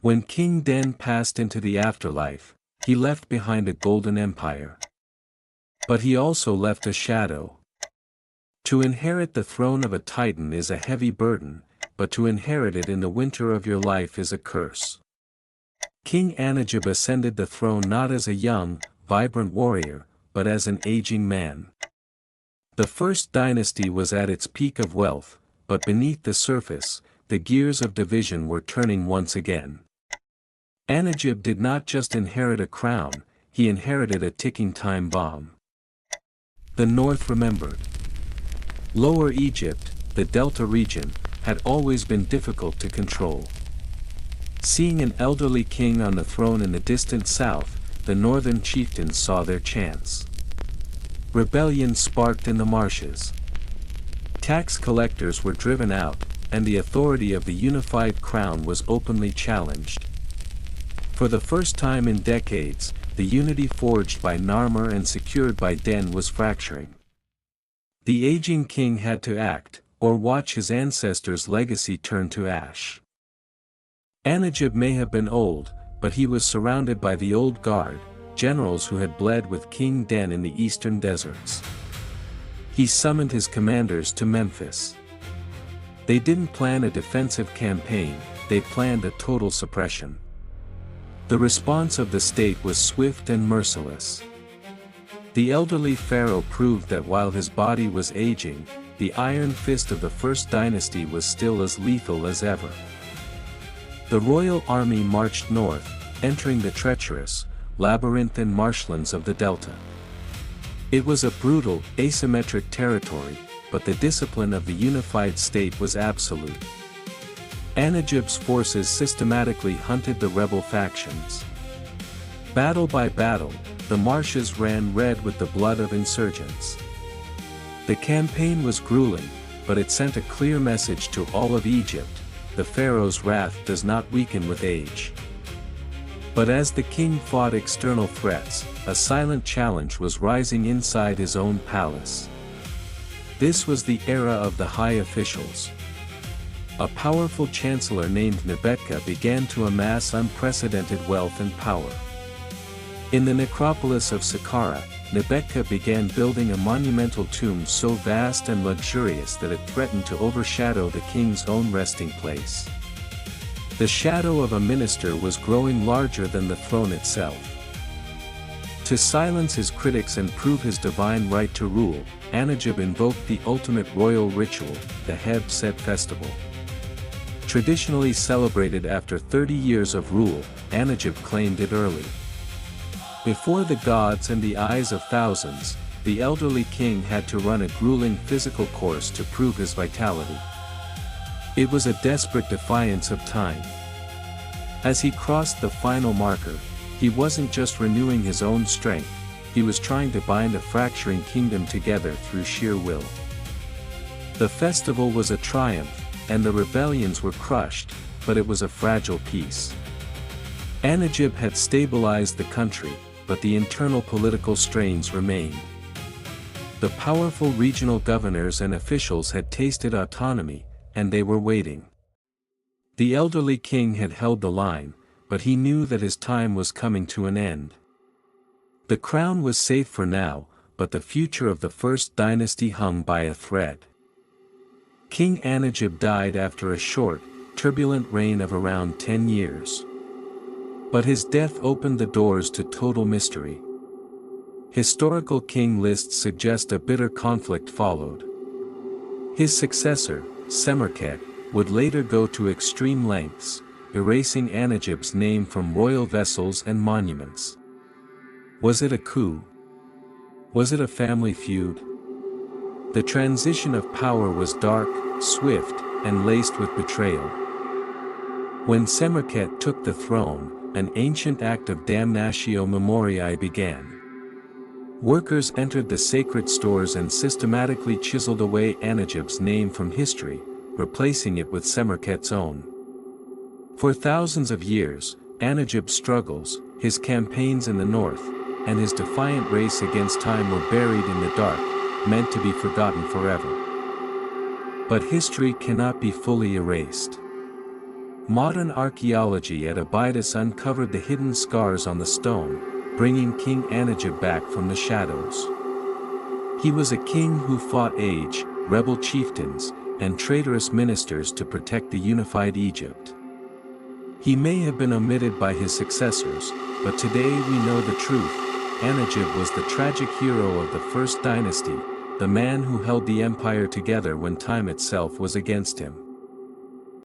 When King Den passed into the afterlife, he left behind a golden empire. But he also left a shadow. To inherit the throne of a titan is a heavy burden, but to inherit it in the winter of your life is a curse. King Anedjib ascended the throne not as a young, vibrant warrior, but as an aging man. The first dynasty was at its peak of wealth, but beneath the surface, the gears of division were turning once again. Anedjib did not just inherit a crown, he inherited a ticking time bomb. The North remembered. Lower Egypt, the Delta region, had always been difficult to control. Seeing an elderly king on the throne in the distant south, the northern chieftains saw their chance. Rebellion sparked in the marshes. Tax collectors were driven out, and the authority of the unified crown was openly challenged. For the first time in decades, the unity forged by Narmer and secured by Den was fracturing. The aging king had to act, or watch his ancestors' legacy turn to ash. Anedjib may have been old, but he was surrounded by the old guard, generals who had bled with King Den in the eastern deserts. He summoned his commanders to Memphis. They didn't plan a defensive campaign, they planned a total suppression. The response of the state was swift and merciless. The elderly pharaoh proved that while his body was aging, the iron fist of the first dynasty was still as lethal as ever. The royal army marched north, entering the treacherous, labyrinthine marshlands of the delta. It was a brutal, asymmetric territory, but the discipline of the unified state was absolute. Anedjib's forces systematically hunted the rebel factions. Battle by battle, the marshes ran red with the blood of insurgents. The campaign was grueling, but it sent a clear message to all of Egypt: the pharaoh's wrath does not weaken with age. But as the king fought external threats, a silent challenge was rising inside his own palace. This was the era of the high officials. A powerful chancellor named Nebetka began to amass unprecedented wealth and power. In the necropolis of Saqqara, Nebetka began building a monumental tomb so vast and luxurious that it threatened to overshadow the king's own resting place. The shadow of a minister was growing larger than the throne itself. To silence his critics and prove his divine right to rule, Anedjib invoked the ultimate royal ritual, the Heb-Set festival. Traditionally celebrated after 30 years of rule, Anedjib claimed it early. Before the gods and the eyes of thousands, the elderly king had to run a grueling physical course to prove his vitality. It was a desperate defiance of time. As he crossed the final marker, he wasn't just renewing his own strength, he was trying to bind a fracturing kingdom together through sheer will. The festival was a triumph, and the rebellions were crushed, but it was a fragile peace. Anedjib had stabilized the country, but the internal political strains remained. The powerful regional governors and officials had tasted autonomy, and they were waiting. The elderly king had held the line, but he knew that his time was coming to an end. The crown was safe for now, but the future of the first dynasty hung by a thread. King Anedjib died after a short, turbulent reign of around 10 years. But his death opened the doors to total mystery. Historical king lists suggest a bitter conflict followed. His successor, Semerkhet, would later go to extreme lengths, erasing Anedjib's name from royal vessels and monuments. Was it a coup? Was it a family feud? The transition of power was dark, swift, and laced with betrayal. When Semerkhet took the throne, an ancient act of damnatio memoriae began. Workers entered the sacred stores and systematically chiseled away Anedjib's name from history, replacing it with Semerkhet's own. For thousands of years, Anedjib's struggles, his campaigns in the north, and his defiant race against time were buried in the dark, meant to be forgotten forever. But history cannot be fully erased. Modern archaeology at Abydos uncovered the hidden scars on the stone, bringing King Anedjib back from the shadows. He was a king who fought age, rebel chieftains, and traitorous ministers to protect the unified Egypt. He may have been omitted by his successors, but today we know the truth. Anedjib was the tragic hero of the first dynasty, the man who held the empire together when time itself was against him.